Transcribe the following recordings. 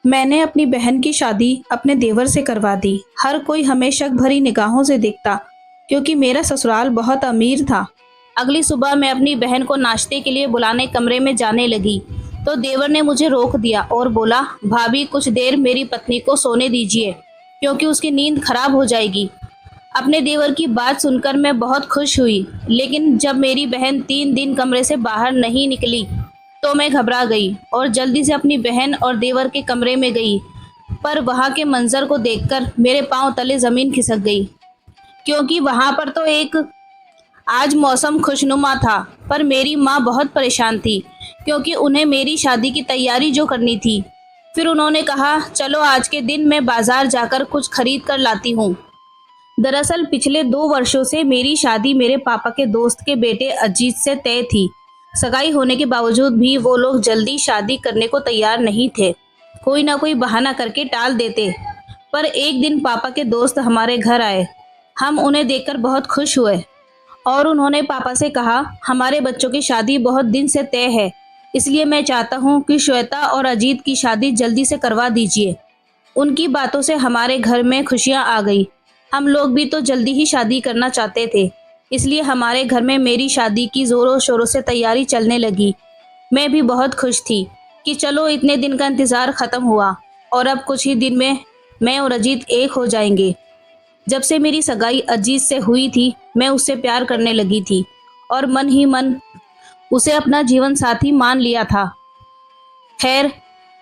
मैंने अपनी बहन की शादी अपने देवर से करवा दी। हर कोई हमें शक भरी निगाहों से देखता, क्योंकि मेरा ससुराल बहुत अमीर था। अगली सुबह मैं अपनी बहन को नाश्ते के लिए बुलाने कमरे में जाने लगी, तो देवर ने मुझे रोक दिया और बोला, भाभी कुछ देर मेरी पत्नी को सोने दीजिए, क्योंकि उसकी नींद खराब हो जाएगी। अपने देवर की बात सुनकर मैं बहुत खुश हुई, लेकिन जब मेरी बहन 3 दिन कमरे से बाहर नहीं निकली तो मैं घबरा गई और जल्दी से अपनी बहन और देवर के कमरे में गई। पर वहां के मंजर को देखकर मेरे पांव तले जमीन खिसक गई, क्योंकि वहां पर तो एक आज मौसम खुशनुमा था, पर मेरी माँ बहुत परेशान थी, क्योंकि उन्हें मेरी शादी की तैयारी जो करनी थी। फिर उन्होंने कहा, चलो आज के दिन मैं बाजार जाकर कुछ खरीद कर लाती हूँ। दरअसल पिछले 2 वर्षों से मेरी शादी मेरे पापा के दोस्त के बेटे अजीत से तय थी। सगाई होने के बावजूद भी वो लोग जल्दी शादी करने को तैयार नहीं थे, कोई ना कोई बहाना करके टाल देते। पर एक दिन पापा के दोस्त हमारे घर आए। हम उन्हें देखकर बहुत खुश हुए और उन्होंने पापा से कहा, हमारे बच्चों की शादी बहुत दिन से तय है, इसलिए मैं चाहता हूँ कि श्वेता और अजीत की शादी जल्दी से करवा दीजिए। उनकी बातों से हमारे घर में खुशियाँ आ गई। हम लोग भी तो जल्दी ही शादी करना चाहते थे, इसलिए हमारे घर में मेरी शादी की ज़ोरों शोरों से तैयारी चलने लगी। मैं भी बहुत खुश थी कि चलो इतने दिन का इंतज़ार ख़त्म हुआ और अब कुछ ही दिन में मैं और अजीत एक हो जाएंगे। जब से मेरी सगाई अजीत से हुई थी, मैं उससे प्यार करने लगी थी और मन ही मन उसे अपना जीवन साथी मान लिया था। खैर,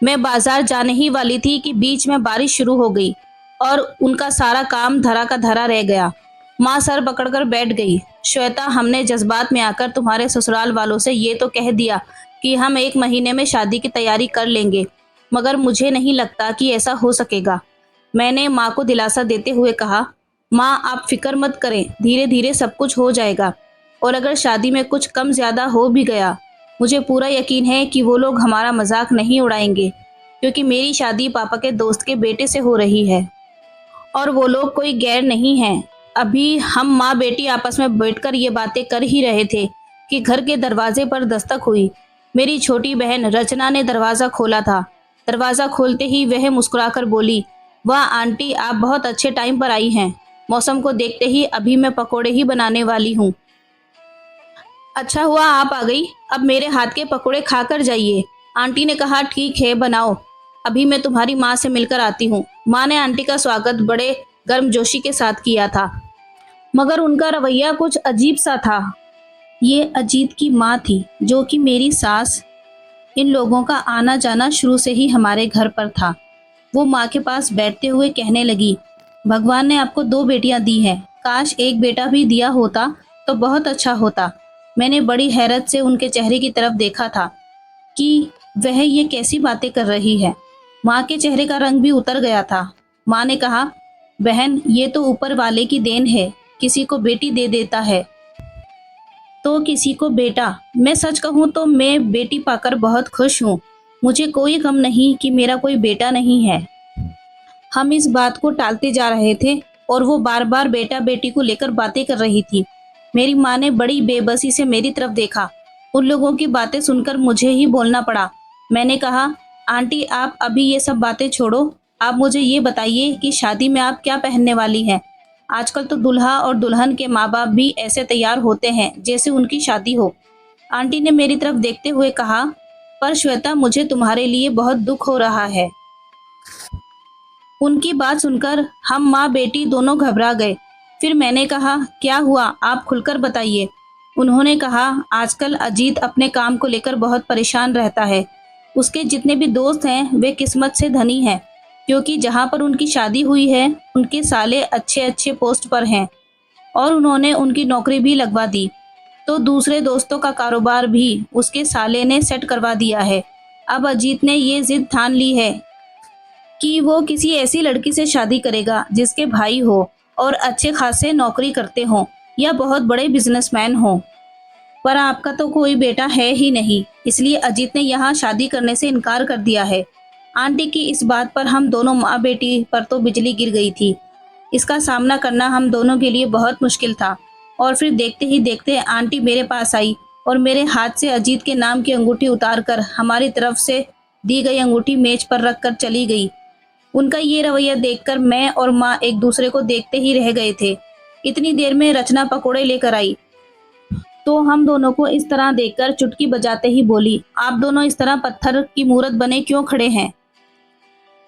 मैं बाजार जाने ही वाली थी कि बीच में बारिश शुरू हो गई और उनका सारा काम धरा का धरा रह गया। माँ सर पकड़कर बैठ गई। श्वेता, हमने जज्बात में आकर तुम्हारे ससुराल वालों से ये तो कह दिया कि हम 1 महीने में शादी की तैयारी कर लेंगे, मगर मुझे नहीं लगता कि ऐसा हो सकेगा। मैंने माँ को दिलासा देते हुए कहा, माँ आप फिक्र मत करें, धीरे धीरे सब कुछ हो जाएगा। और अगर शादी में कुछ कम ज्यादा हो भी गया, मुझे पूरा यकीन है कि वो लोग हमारा मजाक नहीं उड़ाएंगे, क्योंकि मेरी शादी पापा के दोस्त के बेटे से हो रही है और वो लोग कोई गैर नहीं हैं। अभी हम माँ बेटी आपस में बैठकर ये बातें कर ही रहे थे कि घर के दरवाजे पर दस्तक हुई। मेरी छोटी बहन रचना ने दरवाज़ा खोला था। दरवाज़ा खोलते ही वह मुस्कुराकर बोली, वाह आंटी, आप बहुत अच्छे टाइम पर आई हैं। मौसम को देखते ही अभी मैं पकोड़े ही बनाने वाली हूँ। अच्छा हुआ आप आ गई, अब मेरे हाथ के पकोड़े खाकर जाइए। आंटी ने कहा, ठीक है बनाओ, अभी मैं तुम्हारी माँ से मिलकर आती हूँ। माँ ने आंटी का स्वागत बड़े गर्मजोशी के साथ किया था, मगर उनका रवैया कुछ अजीब सा था। ये अजीत की माँ थी, जो कि मेरी सास। इन लोगों का आना जाना शुरू से ही हमारे घर पर था। वो माँ के पास बैठते हुए कहने लगी, भगवान ने आपको 2 बेटियां दी हैं, काश एक बेटा भी दिया होता तो बहुत अच्छा होता। मैंने बड़ी हैरत से उनके चेहरे की तरफ देखा था कि वह ये कैसी बातें कर रही है। माँ के चेहरे का रंग भी उतर गया था। माँ ने कहा, बहन ये तो ऊपर वाले की देन है, किसी को बेटी दे देता है तो किसी को बेटा। मैं सच कहूँ तो मैं बेटी पाकर बहुत खुश हूँ। मुझे कोई गम नहीं कि मेरा कोई बेटा नहीं है। हम इस बात को टालते जा रहे थे और वो बार बार बेटा बेटी को लेकर बातें कर रही थी। मेरी माँ ने बड़ी बेबसी से मेरी तरफ देखा। उन लोगों की बातें सुनकर मुझे ही बोलना पड़ा। मैंने कहा, आंटी आप अभी ये सब बातें छोड़ो, आप मुझे ये बताइए कि शादी में आप क्या पहनने वाली हैं। आजकल तो दुल्हा और दुल्हन के माँ बाप भी ऐसे तैयार होते हैं जैसे उनकी शादी हो। आंटी ने मेरी तरफ देखते हुए कहा, पर श्वेता मुझे तुम्हारे लिए बहुत दुख हो रहा है। उनकी बात सुनकर हम माँ बेटी दोनों घबरा गए। फिर मैंने कहा, क्या हुआ, आप खुलकर बताइए। उन्होंने कहा, आजकल अजीत अपने काम को लेकर बहुत परेशान रहता है। उसके जितने भी दोस्त हैं वे किस्मत से धनी हैं, क्योंकि जहाँ पर उनकी शादी हुई है उनके साले अच्छे अच्छे पोस्ट पर हैं और उन्होंने उनकी नौकरी भी लगवा दी। तो दूसरे दोस्तों का कारोबार भी उसके साले ने सेट करवा दिया है। अब अजीत ने ये जिद ठान ली है कि वो किसी ऐसी लड़की से शादी करेगा जिसके भाई हो और अच्छे खासे नौकरी करते हों या बहुत बड़े बिजनेसमैन हों। पर आपका तो कोई बेटा है ही नहीं, इसलिए अजीत ने यहाँ शादी करने से इनकार कर दिया है। आंटी की इस बात पर हम दोनों माँ बेटी पर तो बिजली गिर गई थी। इसका सामना करना हम दोनों के लिए बहुत मुश्किल था। और फिर देखते ही देखते आंटी मेरे पास आई और मेरे हाथ से अजीत के नाम की अंगूठी उतार कर हमारी तरफ से दी गई अंगूठी मेज पर रख कर चली गई। उनका ये रवैया देखकर मैं और माँ एक दूसरे को देखते ही रह गए थे। इतनी देर में रचना पकोड़े लेकर आई तो हम दोनों को इस तरह देखकर चुटकी बजाते ही बोली, आप दोनों इस तरह पत्थर की मूरत बने क्यों खड़े हैं?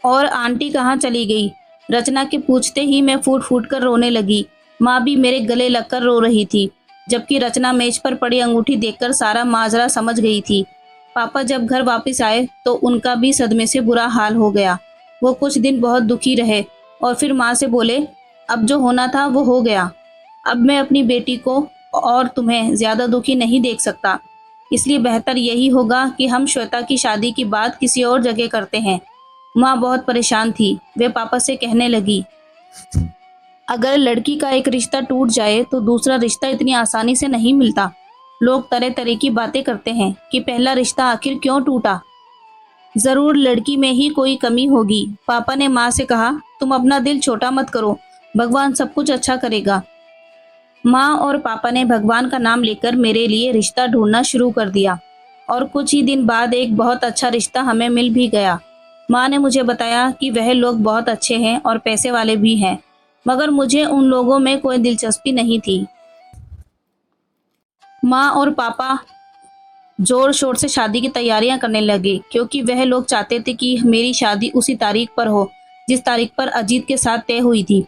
और आंटी कहाँ चली गई? रचना के पूछते ही मैं फूट फूट कर रोने लगी। माँ भी मेरे गले लगकर रो रही थी, जबकि रचना मेज पर पड़ी अंगूठी देखकर सारा माजरा समझ गई थी। पापा जब घर वापस आए तो उनका भी सदमे से बुरा हाल हो गया। वो कुछ दिन बहुत दुखी रहे और फिर माँ से बोले, अब जो होना था वो हो गया। अब मैं अपनी बेटी को और तुम्हें ज्यादा दुखी नहीं देख सकता, इसलिए बेहतर यही होगा कि हम श्वेता की शादी की बात किसी और जगह करते हैं। माँ बहुत परेशान थी। वे पापा से कहने लगी, अगर लड़की का एक रिश्ता टूट जाए तो दूसरा रिश्ता इतनी आसानी से नहीं मिलता। लोग तरह तरह की बातें करते हैं कि पहला रिश्ता आखिर क्यों टूटा, जरूर लड़की में ही कोई कमी होगी। पापा ने माँ से कहा, तुम अपना दिल छोटा मत करो, भगवान सब कुछ अच्छा करेगा। माँ और पापा ने भगवान का नाम लेकर मेरे लिए रिश्ता ढूंढना शुरू कर दिया और कुछ ही दिन बाद एक बहुत अच्छा रिश्ता हमें मिल भी गया। माँ ने मुझे बताया कि वह लोग बहुत अच्छे हैं और पैसे वाले भी हैं, मगर मुझे उन लोगों में कोई दिलचस्पी नहीं थी। माँ और पापा जोर शोर से शादी की तैयारियां करने लगे, क्योंकि वह लोग चाहते थे कि मेरी शादी उसी तारीख पर हो जिस तारीख पर अजीत के साथ तय हुई थी।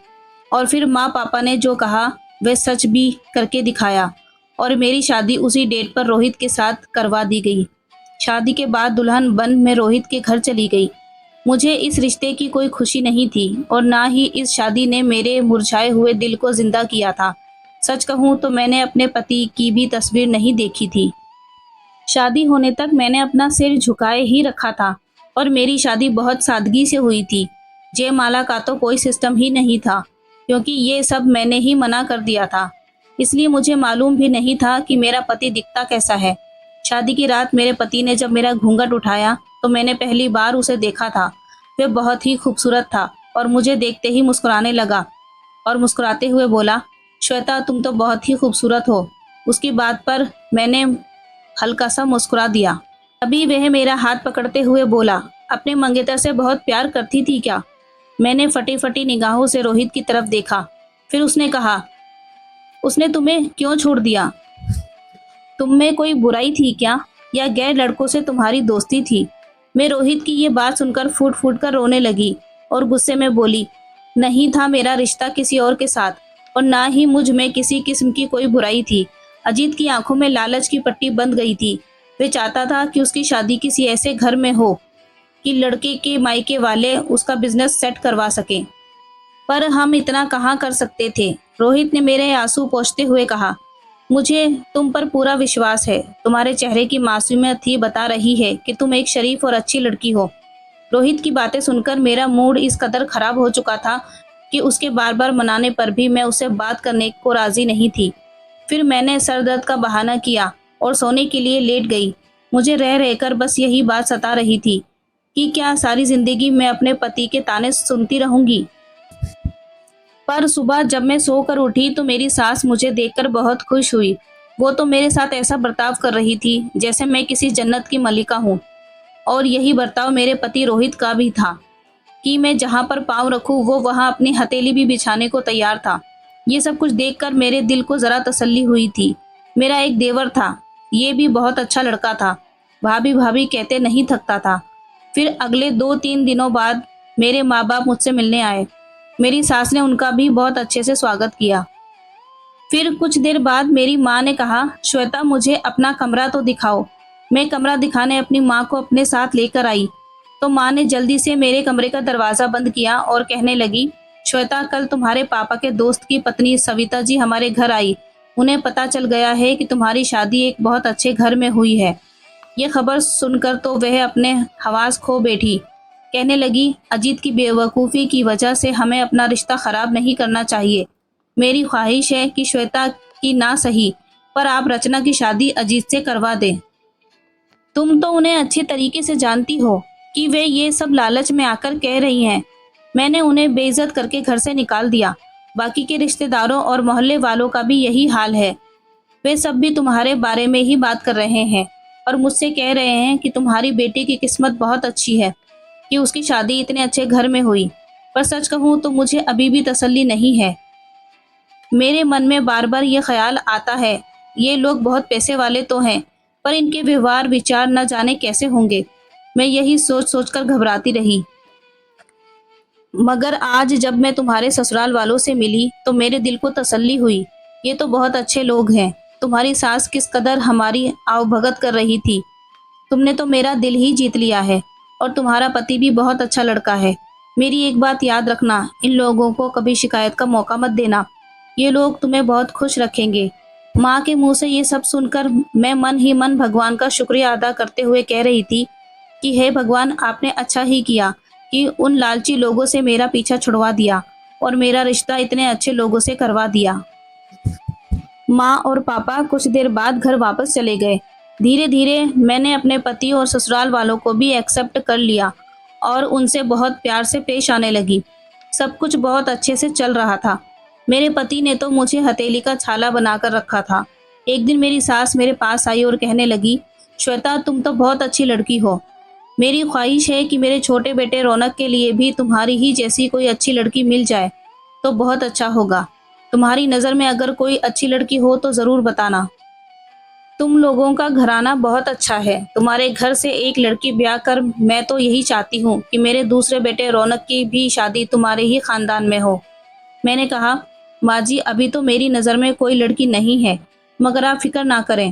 और फिर माँ पापा ने जो कहा वह सच भी करके दिखाया और मेरी शादी उसी डेट पर रोहित के साथ करवा दी गई। शादी के बाद दुल्हन बन मैं रोहित के घर चली गई। मुझे इस रिश्ते की कोई खुशी नहीं थी और ना ही इस शादी ने मेरे मुरझाए हुए दिल को जिंदा किया था। सच कहूँ तो मैंने अपने पति की भी तस्वीर नहीं देखी थी। शादी होने तक मैंने अपना सिर झुकाए ही रखा था और मेरी शादी बहुत सादगी से हुई थी। जयमाला का तो कोई सिस्टम ही नहीं था, क्योंकि ये सब मैंने ही मना कर दिया था। इसलिए मुझे मालूम भी नहीं था कि मेरा पति दिखता कैसा है। शादी की रात मेरे पति ने जब मेरा घूंघट उठाया तो मैंने पहली बार उसे देखा था। वह बहुत ही खूबसूरत था और मुझे देखते ही मुस्कुराने लगा और मुस्कुराते हुए बोला, श्वेता तुम तो बहुत ही खूबसूरत हो। उसकी बात पर मैंने हल्का सा मुस्कुरा दिया। अभी वह मेरा हाथ पकड़ते हुए बोला, अपने मंगेतर से बहुत प्यार करती थी क्या? मैंने फटी फटी निगाहों से रोहित की तरफ देखा। फिर उसने कहा, उसने तुम्हें क्यों छोड़ दिया? तुम में कोई बुराई थी क्या, या गैर लड़कों से तुम्हारी दोस्ती थी? मैं रोहित की ये बात सुनकर फूट फूट कर रोने लगी और गुस्से में बोली, नहीं था मेरा रिश्ता किसी और के साथ और ना ही मुझ में किसी किस्म की कोई बुराई थी। अजीत की आंखों में लालच की पट्टी बंध गई थी। वे चाहता था कि उसकी शादी किसी ऐसे घर में हो कि लड़के के मायके वाले उसका बिजनेस सेट करवा सकें, पर हम इतना कहाँ कर सकते थे। रोहित ने मेरे आंसू पोंछते हुए कहा, मुझे तुम पर पूरा विश्वास है। तुम्हारे चेहरे की मासूमियत ही बता रही है कि तुम एक शरीफ और अच्छी लड़की हो। रोहित की बातें सुनकर मेरा मूड इस कदर खराब हो चुका था कि उसके बार बार मनाने पर भी मैं उससे बात करने को राजी नहीं थी। फिर मैंने सर दर्द का बहाना किया और सोने के लिए लेट गई। मुझे रह रहकर बस यही बात सता रही थी कि क्या सारी जिंदगी मैं अपने पति के ताने सुनती रहूंगी। पर सुबह जब मैं सोकर उठी तो मेरी सास मुझे देखकर बहुत खुश हुई। वो तो मेरे साथ ऐसा बर्ताव कर रही थी जैसे मैं किसी जन्नत की मलिका हूँ। और यही बर्ताव मेरे पति रोहित का भी था कि मैं जहाँ पर पाँव रखूँ वो वहाँ अपनी हथेली भी बिछाने को तैयार था। ये सब कुछ देखकर मेरे दिल को जरा तसल्ली हुई थी। मेरा एक देवर था, ये भी बहुत अच्छा लड़का था। भाभी भाभी कहते नहीं थकता था। फिर अगले 2-3 दिनों बाद मेरे माँ बाप मुझसे मिलने आए। मेरी सास ने उनका भी बहुत अच्छे से स्वागत किया। फिर कुछ देर बाद मेरी माँ ने कहा, श्वेता मुझे अपना कमरा तो दिखाओ। मैं कमरा दिखाने अपनी माँ को अपने साथ लेकर आई तो माँ ने जल्दी से मेरे कमरे का दरवाज़ा बंद किया और कहने लगी, श्वेता कल तुम्हारे पापा के दोस्त की पत्नी सविता जी हमारे घर आई। उन्हें पता चल गया है कि तुम्हारी शादी एक बहुत अच्छे घर में हुई है। ये खबर सुनकर तो वह अपने हवास खो बैठी। कहने लगी, अजीत की बेवकूफ़ी की वजह से हमें अपना रिश्ता ख़राब नहीं करना चाहिए। मेरी ख्वाहिश है कि श्वेता की ना सही पर आप रचना की शादी अजीत से करवा दें। तुम तो उन्हें अच्छे तरीके से जानती हो कि वे ये सब लालच में आकर कह रही हैं। मैंने उन्हें बेइज्जत करके घर से निकाल दिया। बाकी के रिश्तेदारों और मोहल्ले वालों का भी यही हाल है। वे सब भी तुम्हारे बारे में ही बात कर रहे हैं और मुझसे कह रहे हैं कि तुम्हारी बेटी की किस्मत बहुत अच्छी है कि उसकी शादी इतने अच्छे घर में हुई। पर सच कहूँ तो मुझे अभी भी तसल्ली नहीं है। मेरे मन में बार बार ये ख्याल आता है, ये लोग बहुत पैसे वाले तो हैं, पर इनके व्यवहार विचार न जाने कैसे होंगे। मैं यही सोच सोच कर घबराती रही। मगर आज जब मैं तुम्हारे ससुराल वालों से मिली तो मेरे दिल को तसल्ली हुई। ये तो बहुत अच्छे लोग हैं। तुम्हारी सास किस कदर हमारी आवभगत कर रही थी। तुमने तो मेरा दिल ही जीत लिया है। और तुम्हारा पति भी बहुत अच्छा लड़का है। मेरी एक बात याद रखना, इन लोगों को कभी शिकायत का मौका मत देना। ये लोग तुम्हें बहुत खुश रखेंगे। माँ के मुंह से ये सब सुनकर मैं मन ही मन भगवान का शुक्रिया अदा करते हुए कह रही थी कि हे भगवान, आपने अच्छा ही किया कि उन लालची लोगों से मेरा पीछा छुड़वा दिया और मेरा रिश्ता इतने अच्छे लोगों से करवा दिया। माँ और पापा कुछ देर बाद घर वापस चले गए। धीरे धीरे मैंने अपने पति और ससुराल वालों को भी एक्सेप्ट कर लिया और उनसे बहुत प्यार से पेश आने लगी। सब कुछ बहुत अच्छे से चल रहा था। मेरे पति ने तो मुझे हथेली का छाला बनाकर रखा था। एक दिन मेरी सास मेरे पास आई और कहने लगी, श्वेता, तुम तो बहुत अच्छी लड़की हो। मेरी ख्वाहिश है कि मेरे छोटे बेटे रौनक के लिए भी तुम्हारी ही जैसी कोई अच्छी लड़की मिल जाए तो बहुत अच्छा होगा। तुम्हारी नज़र में अगर कोई अच्छी लड़की हो तो ज़रूर बताना। तुम लोगों का घराना बहुत अच्छा है। तुम्हारे घर से एक लड़की ब्याह कर मैं तो यही चाहती हूँ कि मेरे दूसरे बेटे रौनक की भी शादी तुम्हारे ही खानदान में हो। मैंने कहा, माँ जी, अभी तो मेरी नज़र में कोई लड़की नहीं है, मगर आप फिक्र ना करें।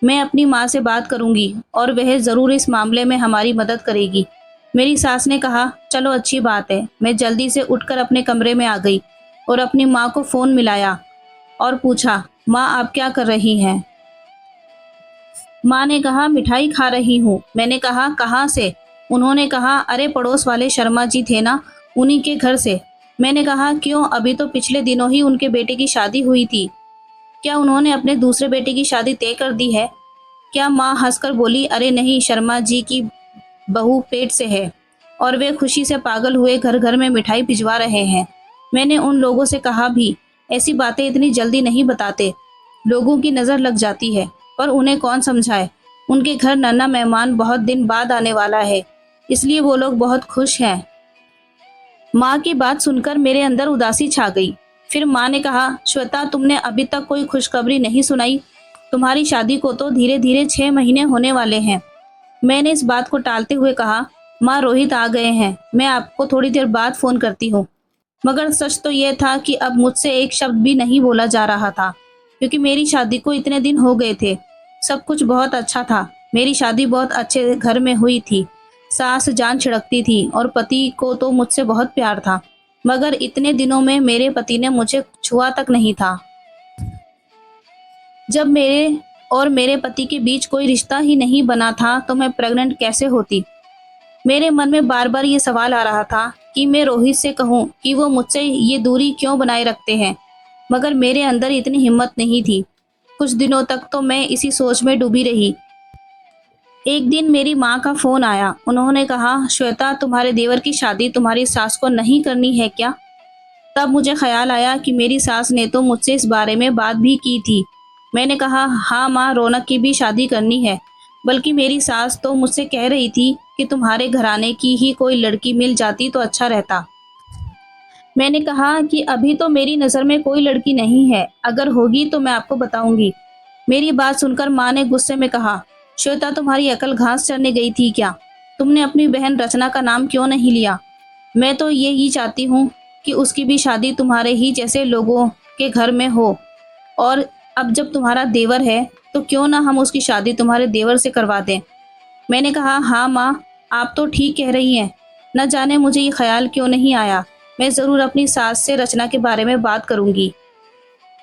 मैं अपनी माँ से बात करूंगी और वह ज़रूर इस मामले में हमारी मदद करेगी। मेरी सास ने कहा, चलो अच्छी बात है। मैं जल्दी से उठकर अपने कमरे में आ गई और अपनी माँ को फ़ोन मिलाया और पूछा, माँ आप क्या कर रही हैं? माँ ने कहा, मिठाई खा रही हूँ। मैंने कहा, कहाँ से? उन्होंने कहा, अरे पड़ोस वाले शर्मा जी थे ना, उन्हीं के घर से। मैंने कहा, क्यों? अभी तो पिछले दिनों ही उनके बेटे की शादी हुई थी। क्या उन्होंने अपने दूसरे बेटे की शादी तय कर दी है? क्या? माँ हंसकर बोली, अरे नहीं, शर्मा जी की बहू पेट से है और वे खुशी से पागल हुए घर घर में मिठाई भिजवा रहे हैं। मैंने उन लोगों से कहा भी, ऐसी बातें इतनी जल्दी नहीं बताते, लोगों की नज़र लग जाती है। पर उन्हें कौन समझाए, उनके घर नन्हा मेहमान बहुत दिन बाद आने वाला है, इसलिए वो लोग बहुत खुश हैं। माँ की बात सुनकर मेरे अंदर उदासी छा गई। फिर माँ ने कहा, श्वेता, तुमने अभी तक कोई खुशखबरी नहीं सुनाई। तुम्हारी शादी को तो धीरे धीरे 6 महीने होने वाले हैं। मैंने इस बात को टालते हुए कहा, माँ रोहित आ गए हैं, मैं आपको थोड़ी देर बाद फ़ोन करती हूँ। मगर सच तो यह था कि अब मुझसे एक शब्द भी नहीं बोला जा रहा था, क्योंकि मेरी शादी को इतने दिन हो गए थे। सब कुछ बहुत अच्छा था। मेरी शादी बहुत अच्छे घर में हुई थी। सास जान छिड़कती थी और पति को तो मुझसे बहुत प्यार था। मगर इतने दिनों में मेरे पति ने मुझे छुआ तक नहीं था। जब मेरे और मेरे पति के बीच कोई रिश्ता ही नहीं बना था तो मैं प्रेग्नेंट कैसे होती? मेरे मन में बार बार ये सवाल आ रहा था कि मैं रोहित से कहूँ कि वो मुझसे ये दूरी क्यों बनाए रखते हैं, मगर मेरे अंदर इतनी हिम्मत नहीं थी। कुछ दिनों तक तो मैं इसी सोच में डूबी रही। एक दिन मेरी माँ का फ़ोन आया। उन्होंने कहा, श्वेता, तुम्हारे देवर की शादी तुम्हारी सास को नहीं करनी है क्या? तब मुझे ख्याल आया कि मेरी सास ने तो मुझसे इस बारे में बात भी की थी। मैंने कहा, हाँ माँ, रौनक की भी शादी करनी है। बल्कि मेरी सास तो मुझसे कह रही थी कि तुम्हारे घराने की ही कोई लड़की मिल जाती तो अच्छा रहता। मैंने कहा कि अभी तो मेरी नज़र में कोई लड़की नहीं है, अगर होगी तो मैं आपको बताऊंगी। मेरी बात सुनकर माँ ने गुस्से में कहा, श्वेता, तुम्हारी अकल घास चरने गई थी क्या? तुमने अपनी बहन रचना का नाम क्यों नहीं लिया? मैं तो ये ही चाहती हूँ कि उसकी भी शादी तुम्हारे ही जैसे लोगों के घर में हो। और अब जब तुम्हारा देवर है तो क्यों ना हम उसकी शादी तुम्हारे देवर से करवा दें। मैंने कहा, हाँ माँ, आप तो ठीक कह रही हैं। न जाने मुझे ये ख्याल क्यों नहीं आया। मैं ज़रूर अपनी सास से रचना के बारे में बात करूँगी।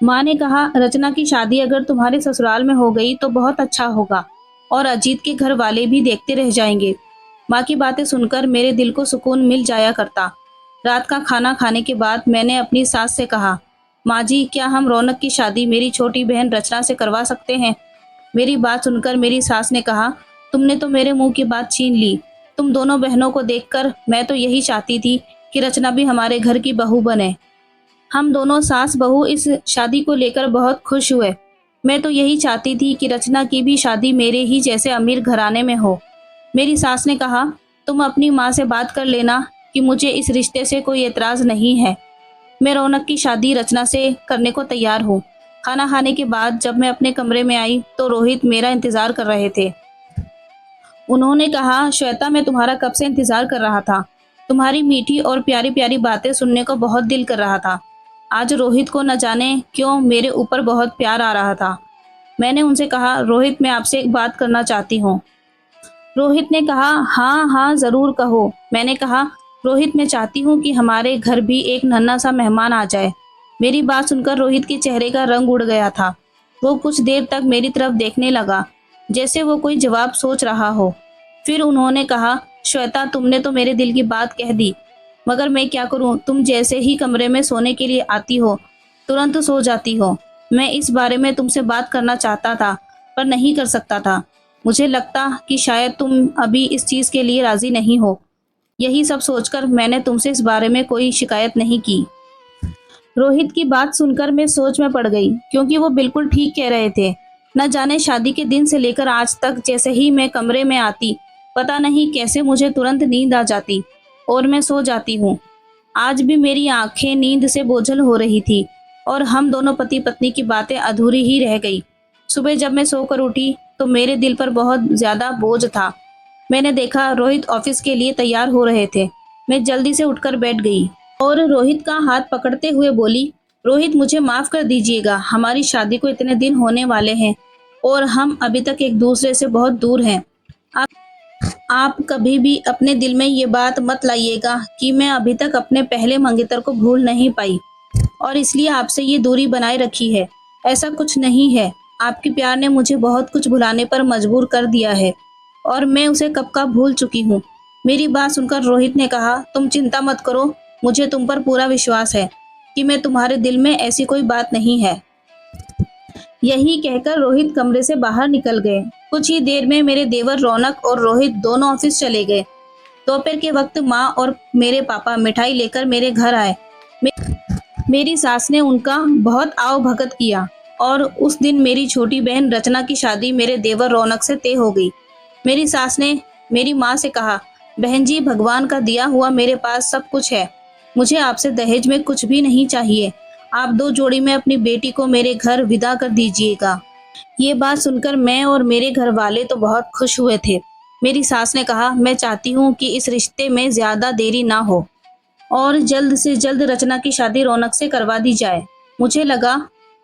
माँ ने कहा, रचना की शादी अगर तुम्हारे ससुराल में हो गई तो बहुत अच्छा होगा और अजीत के घर वाले भी देखते रह जाएंगे। माँ की बातें सुनकर मेरे दिल को सुकून मिल जाया करता। रात का खाना खाने के बाद मैंने अपनी सास से कहा, माँ जी, क्या हम रौनक की शादी मेरी छोटी बहन रचना से करवा सकते हैं? मेरी बात सुनकर मेरी सास ने कहा, तुमने तो मेरे मुंह की बात छीन ली। तुम दोनों बहनों को देखकर मैं तो यही चाहती थी कि रचना भी हमारे घर की बहू बने। हम दोनों सास बहू इस शादी को लेकर बहुत खुश हुए। मैं तो यही चाहती थी कि रचना की भी शादी मेरे ही जैसे अमीर घराने में हो। मेरी सास ने कहा, तुम अपनी माँ से बात कर लेना कि मुझे इस रिश्ते से कोई एतराज़ नहीं है। मैं रौनक की शादी रचना से करने को तैयार हूँ। खाना खाने के बाद जब मैं अपने कमरे में आई तो रोहित मेरा इंतज़ार कर रहे थे। उन्होंने कहा, श्वेता, मैं तुम्हारा कब से इंतज़ार कर रहा था। तुम्हारी मीठी और प्यारी प्यारी बातें सुनने को बहुत दिल कर रहा था। आज रोहित को न जाने क्यों मेरे ऊपर बहुत प्यार आ रहा था। मैंने उनसे कहा, रोहित, मैं आपसे एक बात करना चाहती हूँ। रोहित ने कहा, हाँ हाँ ज़रूर कहो। मैंने कहा, रोहित, मैं चाहती हूँ कि हमारे घर भी एक नन्हा सा मेहमान आ जाए। मेरी बात सुनकर रोहित के चेहरे का रंग उड़ गया था। वो कुछ देर तक मेरी तरफ देखने लगा, जैसे वो कोई जवाब सोच रहा हो। फिर उन्होंने कहा, श्वेता, तुमने तो मेरे दिल की बात कह दी, मगर मैं क्या करूं, तुम जैसे ही कमरे में सोने के लिए आती हो तुरंत सो जाती हो। मैं इस बारे में तुमसे बात करना चाहता था पर नहीं कर सकता था। मुझे लगता कि शायद तुम अभी इस चीज़ के लिए राज़ी नहीं हो। यही सब सोचकर मैंने तुमसे इस बारे में कोई शिकायत नहीं की। रोहित की बात सुनकर मैं सोच में पड़ गई, क्योंकि वो बिल्कुल ठीक कह रहे थे। न जाने शादी के दिन से लेकर आज तक जैसे ही मैं कमरे में आती, पता नहीं कैसे मुझे तुरंत नींद आ जाती और मैं सो जाती हूँ। आज भी मेरी आंखें नींद से बोझल हो रही थी और हम दोनों पति पत्नी की बातें अधूरी ही रह गई। सुबह जब मैं सोकर उठी तो मेरे दिल पर बहुत ज़्यादा बोझ था। मैंने देखा रोहित ऑफिस के लिए तैयार हो रहे थे। मैं जल्दी से उठकर बैठ गई और रोहित का हाथ पकड़ते हुए बोली, रोहित, मुझे माफ़ कर दीजिएगा। हमारी शादी को इतने दिन होने वाले हैं और हम अभी तक एक दूसरे से बहुत दूर हैं। आप कभी भी अपने दिल में ये बात मत लाइएगा कि मैं अभी तक अपने पहले मंगेतर को भूल नहीं पाई और इसलिए आपसे ये दूरी बनाए रखी है। ऐसा कुछ नहीं है। आपके प्यार ने मुझे बहुत कुछ भुलाने पर मजबूर कर दिया है और मैं उसे कब का भूल चुकी हूँ। मेरी बात सुनकर रोहित ने कहा, तुम चिंता मत करो, मुझे तुम पर पूरा विश्वास है कि मैं तुम्हारे दिल में ऐसी कोई बात नहीं है। यही कहकर रोहित कमरे से बाहर निकल गए। कुछ ही देर में मेरे देवर रौनक और रोहित दोनों ऑफिस चले गए। दोपहर के वक्त माँ और मेरे पापा मिठाई लेकर मेरे घर आए। मेरी सास ने उनका बहुत आव भगत किया और उस दिन मेरी छोटी बहन रचना की शादी मेरे देवर रौनक से तय हो गई। मेरी सास ने मेरी माँ से कहा, बहन जी, भगवान का दिया हुआ मेरे पास सब कुछ है। मुझे आपसे दहेज में कुछ भी नहीं चाहिए। आप दो जोड़ी में अपनी बेटी को मेरे घर विदा कर दीजिएगा। ये बात सुनकर मैं और मेरे घर वाले तो बहुत खुश हुए थे। मेरी सास ने कहा, मैं चाहती हूँ कि इस रिश्ते में ज़्यादा देरी ना हो और जल्द से जल्द रचना की शादी रौनक से करवा दी जाए। मुझे लगा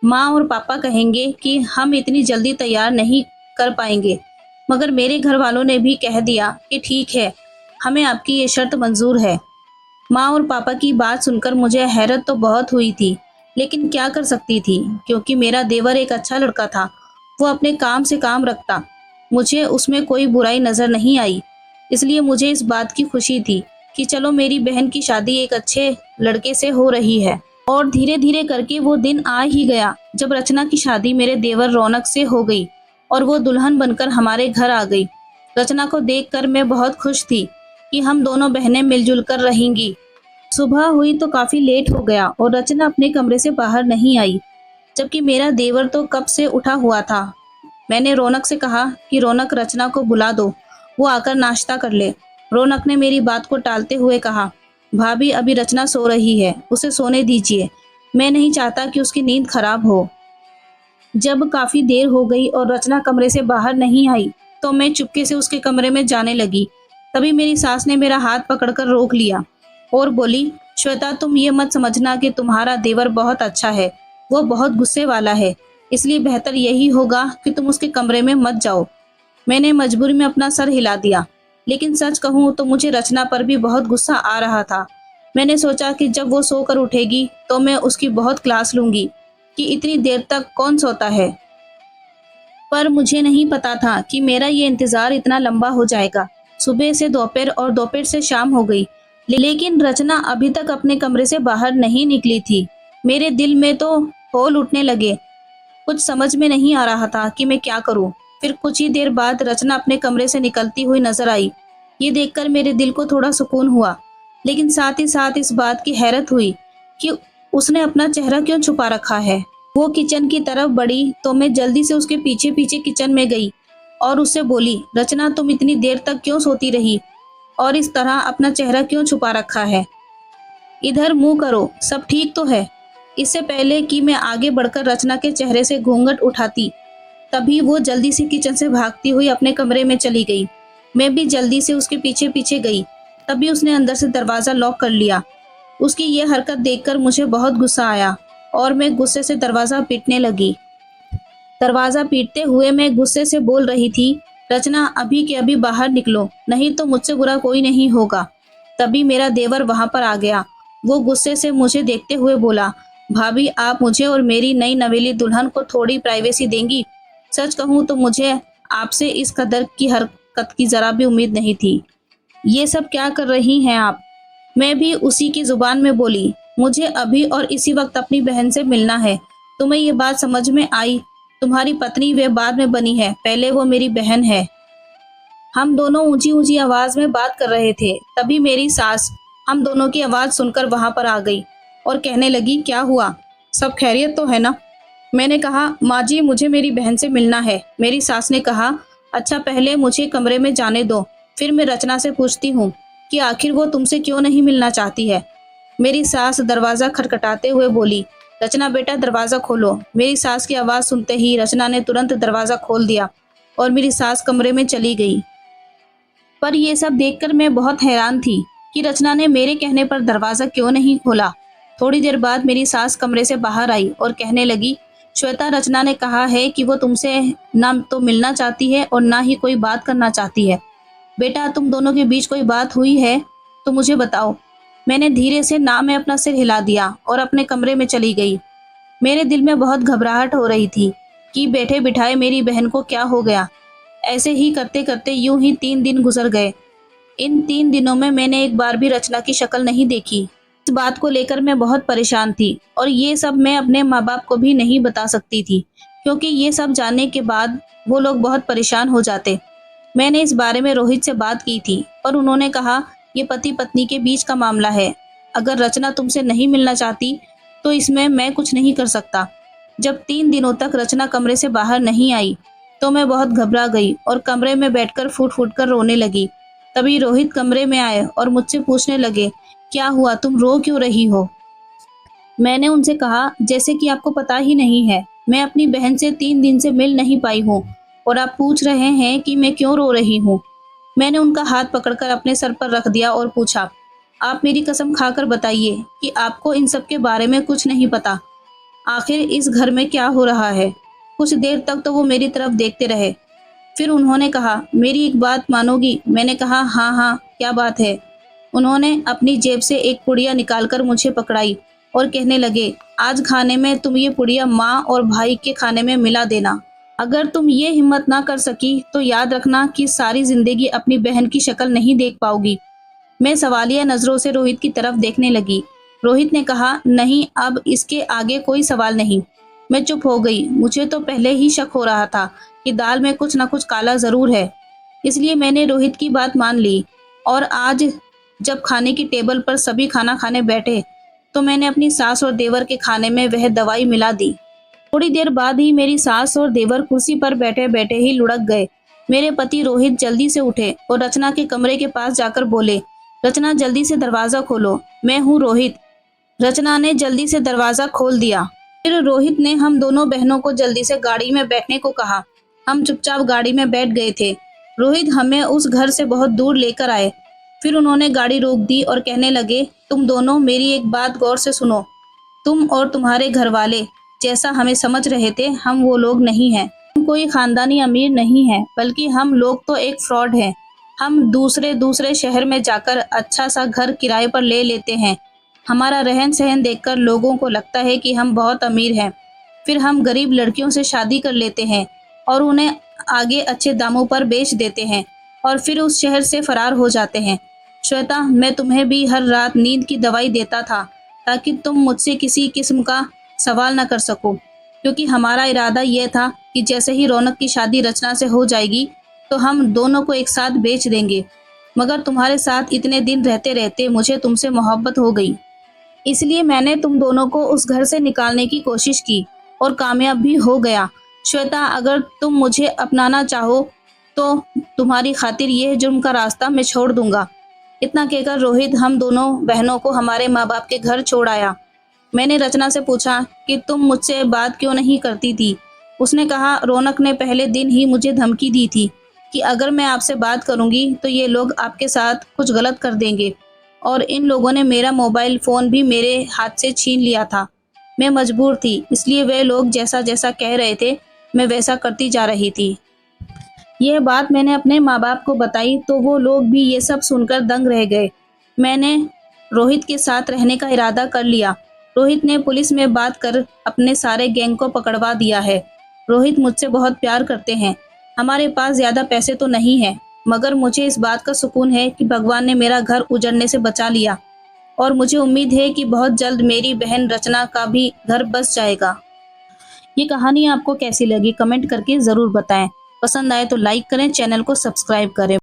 माँ और पापा कहेंगे कि हम इतनी जल्दी तैयार नहीं कर पाएंगे, मगर मेरे घर वालों ने भी कह दिया कि ठीक है, हमें आपकी ये शर्त मंजूर है। माँ और पापा की बात सुनकर मुझे हैरत तो बहुत हुई थी, लेकिन क्या कर सकती थी, क्योंकि मेरा देवर एक अच्छा लड़का था। वो अपने काम से काम रखता। मुझे उसमें कोई बुराई नज़र नहीं आई। इसलिए मुझे इस बात की खुशी थी कि चलो मेरी बहन की शादी एक अच्छे लड़के से हो रही है। और धीरे धीरे करके वो दिन आ ही गया जब रचना की शादी मेरे देवर रौनक से हो गई और वो दुल्हन बनकर हमारे घर आ गई। रचना को देखकर मैं बहुत खुश थी कि हम दोनों बहनें मिलजुल कर रहेंगी। सुबह हुई तो काफ़ी लेट हो गया और रचना अपने कमरे से बाहर नहीं आई, जबकि मेरा देवर तो कब से उठा हुआ था। मैंने रौनक से कहा कि रौनक, रचना को बुला दो, वो आकर नाश्ता कर ले। रौनक ने मेरी बात को टालते हुए कहा, भाभी, अभी रचना सो रही है, उसे सोने दीजिए। मैं नहीं चाहता कि उसकी नींद खराब हो। जब काफ़ी देर हो गई और रचना कमरे से बाहर नहीं आई तो मैं चुपके से उसके कमरे में जाने लगी। तभी मेरी सास ने मेरा हाथ पकड़कर रोक लिया और बोली, श्वेता, तुम ये मत समझना कि तुम्हारा देवर बहुत अच्छा है। वो बहुत गुस्से वाला है, इसलिए बेहतर यही होगा कि तुम उसके कमरे में मत जाओ। मैंने मजबूरी में अपना सर हिला दिया, लेकिन सच कहूँ तो मुझे रचना पर भी बहुत गुस्सा आ रहा था। मैंने सोचा कि जब वो सोकर उठेगी तो मैं उसकी बहुत क्लास लूँगी कि इतनी देर तक कौन सोता है। पर मुझे नहीं पता था कि मेरा ये इंतज़ार इतना लंबा हो जाएगा। सुबह से दोपहर और दोपहर से शाम हो गई, लेकिन रचना अभी तक अपने कमरे से बाहर नहीं निकली थी। मेरे दिल में तो हौल उठने लगे। कुछ समझ में नहीं आ रहा था कि मैं क्या करूं। फिर कुछ ही देर बाद रचना अपने कमरे से निकलती हुई नजर आई। ये देखकर मेरे दिल को थोड़ा सुकून हुआ, लेकिन साथ ही साथ इस बात की हैरत हुई कि उसने अपना चेहरा क्यों छुपा रखा है। वो किचन की तरफ बढ़ी तो मैं जल्दी से उसके पीछे पीछे किचन में गई और उससे बोली, रचना तुम इतनी देर तक क्यों सोती रही और इस तरह अपना चेहरा क्यों छुपा रखा है? इधर मुंह करो, सब ठीक तो है? इससे पहले कि मैं आगे बढ़कर रचना के चेहरे से घूंघट उठाती, तभी वो जल्दी से किचन से भागती हुई अपने कमरे में चली गई। मैं भी जल्दी से उसके पीछे पीछे गई, तभी उसने अंदर से दरवाज़ा लॉक कर लिया। उसकी ये हरकत देखकर मुझे बहुत गुस्सा आया और मैं गुस्से से दरवाज़ा पीटने लगी। दरवाज़ा पीटते हुए मैं गुस्से से बोल रही थी, रचना अभी के अभी बाहर निकलो, नहीं तो मुझसे बुरा कोई नहीं होगा। तभी मेरा देवर वहां पर आ गया। वो गुस्से से मुझे देखते हुए बोला, भाभी आप मुझे और मेरी नई नवेली दुल्हन को थोड़ी प्राइवेसी देंगी? सच कहूँ तो मुझे आपसे इस कदर की हरकत की जरा भी उम्मीद नहीं थी। ये सब क्या कर रही हैं आप? मैं भी उसी की जुबान में बोली, मुझे अभी और इसी वक्त अपनी बहन से मिलना है। तुम्हें ये बात समझ में आई? तुम्हारी पत्नी वे बाद में बनी है, पहले वो मेरी बहन है। हम दोनों ऊंची ऊंची आवाज में बात कर रहे थे, तभी मेरी सास हम दोनों की आवाज सुनकर वहां पर आ गई और कहने लगी, क्या हुआ, सब खैरियत तो है ना? मैंने कहा, माँ जी मुझे मेरी बहन से मिलना है। मेरी सास ने कहा, अच्छा पहले मुझे कमरे में जाने दो, फिर मैं रचना से पूछती हूँ कि आखिर वो तुमसे क्यों नहीं मिलना चाहती है। मेरी सास दरवाजा खटखटाते हुए बोली, रचना बेटा दरवाजा खोलो। मेरी सास की आवाज सुनते ही रचना ने तुरंत दरवाजा खोल दिया और मेरी सास कमरे में चली गई। पर यह सब देखकर मैं बहुत हैरान थी कि रचना ने मेरे कहने पर दरवाजा क्यों नहीं खोला। थोड़ी देर बाद मेरी सास कमरे से बाहर आई और कहने लगी, श्वेता रचना ने कहा है कि वो तुमसे ना तो मिलना चाहती है और ना ही कोई बात करना चाहती है। बेटा तुम दोनों के बीच कोई बात हुई है तो मुझे बताओ। मैंने धीरे से ना में अपना सिर हिला दिया और अपने कमरे में चली गई। मेरे दिल में बहुत घबराहट हो रही थी कि बैठे बिठाए मेरी बहन को क्या हो गया। ऐसे ही करते करते यूं ही 3 दिन गुजर गए। इन 3 दिनों में मैंने एक बार भी रचना की शक्ल नहीं देखी। इस बात को लेकर मैं बहुत परेशान थी और ये सब मैं अपने माँ बाप को भी नहीं बता सकती थी, क्योंकि ये सब जानने के बाद वो लोग बहुत परेशान हो जाते। मैंने इस बारे में रोहित से बात की थी, पर उन्होंने कहा ये पति पत्नी के बीच का मामला है। अगर रचना तुमसे नहीं मिलना चाहती तो इसमें मैं कुछ नहीं कर सकता। जब 3 दिनों तक रचना कमरे से बाहर नहीं आई तो मैं बहुत घबरा गई और कमरे में बैठकर फूट फूट कर रोने लगी। तभी रोहित कमरे में आए और मुझसे पूछने लगे, क्या हुआ, तुम रो क्यों रही हो? मैंने उनसे कहा, जैसे कि आपको पता ही नहीं है, मैं अपनी बहन से 3 दिन से मिल नहीं पाई हूँ और आप पूछ रहे हैं कि मैं क्यों रो रही हूँ। मैंने उनका हाथ पकड़कर अपने सर पर रख दिया और पूछा, आप मेरी कसम खाकर बताइए कि आपको इन सब के बारे में कुछ नहीं पता। आखिर इस घर में क्या हो रहा है? कुछ देर तक तो वो मेरी तरफ देखते रहे। फिर उन्होंने कहा, मेरी एक बात मानोगी? मैंने कहा, हाँ हाँ, क्या बात है? उन्होंने अपनी जेब से एक पुड़िया निकालकर मुझे पकड़ाई और कहने लगे, आज खाने में तुम ये पुड़िया माँ और भाई के खाने में मिला देना। अगर तुम ये हिम्मत ना कर सकी तो याद रखना कि सारी जिंदगी अपनी बहन की शक्ल नहीं देख पाओगी। मैं सवालिया नजरों से रोहित की तरफ देखने लगी। रोहित ने कहा, नहीं अब इसके आगे कोई सवाल नहीं। मैं चुप हो गई। मुझे तो पहले ही शक हो रहा था कि दाल में कुछ ना कुछ काला जरूर है, इसलिए मैंने रोहित की बात मान ली। और आज जब खाने की टेबल पर सभी खाना खाने बैठे तो मैंने अपनी सास और देवर के खाने में वह दवाई मिला दी। थोड़ी देर बाद ही मेरी सास और देवर कुर्सी पर बैठे बैठे ही लुढ़क गए। मेरे पति रोहित जल्दी से उठे और रचना के कमरे के पास जाकर बोले, रचना जल्दी से दरवाजा खोलो, मैं हूँ रोहित। रचना ने जल्दी से दरवाजा खोल दिया। फिर रोहित ने हम दोनों बहनों को जल्दी से गाड़ी में बैठने को कहा। हम चुपचाप गाड़ी में बैठ गए थे। रोहित हमें उस घर से बहुत दूर लेकर आए। फिर उन्होंने गाड़ी रोक दी और कहने लगे, तुम दोनों मेरी एक बात गौर से सुनो। तुम और तुम्हारे घर वाले जैसा हमें समझ रहे थे, हम वो लोग नहीं हैं। हम कोई खानदानी अमीर नहीं है, बल्कि हम लोग तो एक फ्रॉड हैं। हम दूसरे शहर में जाकर अच्छा सा घर किराए पर ले लेते हैं। हमारा रहन सहन देखकर लोगों को लगता है कि हम बहुत अमीर हैं। फिर हम गरीब लड़कियों से शादी कर लेते हैं और उन्हें आगे अच्छे दामों पर बेच देते हैं और फिर उस शहर से फरार हो जाते हैं। श्वेता, मैं तुम्हें भी हर रात नींद की दवाई देता था ताकि तुम मुझसे किसी किस्म का सवाल न कर सको, क्योंकि हमारा इरादा यह था कि जैसे ही रौनक की शादी रचना से हो जाएगी तो हम दोनों को एक साथ बेच देंगे। मगर तुम्हारे साथ इतने दिन रहते रहते मुझे तुमसे मोहब्बत हो गई, इसलिए मैंने तुम दोनों को उस घर से निकालने की कोशिश की। और कामयाब भी हो गया। श्वेता, अगर तुम मुझे अपनाना चाहो तो तुम्हारी खातिर यह जुर्म का रास्ता मैं छोड़ दूंगा। इतना कहकर रोहित हम दोनों बहनों को हमारे माँ बाप के घर छोड़ आया। मैंने रचना से पूछा कि तुम मुझसे बात क्यों नहीं करती थी। उसने कहा, रौनक ने पहले दिन ही मुझे धमकी दी थी कि अगर मैं आपसे बात करूंगी तो ये लोग आपके साथ कुछ गलत कर देंगे, और इन लोगों ने मेरा मोबाइल फ़ोन भी मेरे हाथ से छीन लिया था। मैं मजबूर थी, इसलिए वे लोग जैसा जैसा कह रहे थे मैं वैसा करती जा रही थी। यह बात मैंने अपने माँ बाप को बताई तो वो लोग भी ये सब सुनकर दंग रह गए। मैंने रोहित के साथ रहने का इरादा कर लिया। रोहित ने पुलिस में बात कर अपने सारे गैंग को पकड़वा दिया है। रोहित मुझसे बहुत प्यार करते हैं। हमारे पास ज़्यादा पैसे तो नहीं है, मगर मुझे इस बात का सुकून है कि भगवान ने मेरा घर उजड़ने से बचा लिया, और मुझे उम्मीद है कि बहुत जल्द मेरी बहन रचना का भी घर बस जाएगा। ये कहानी आपको कैसी लगी कमेंट करके ज़रूर बताएं। पसंद आए तो लाइक करें, चैनल को सब्सक्राइब करें।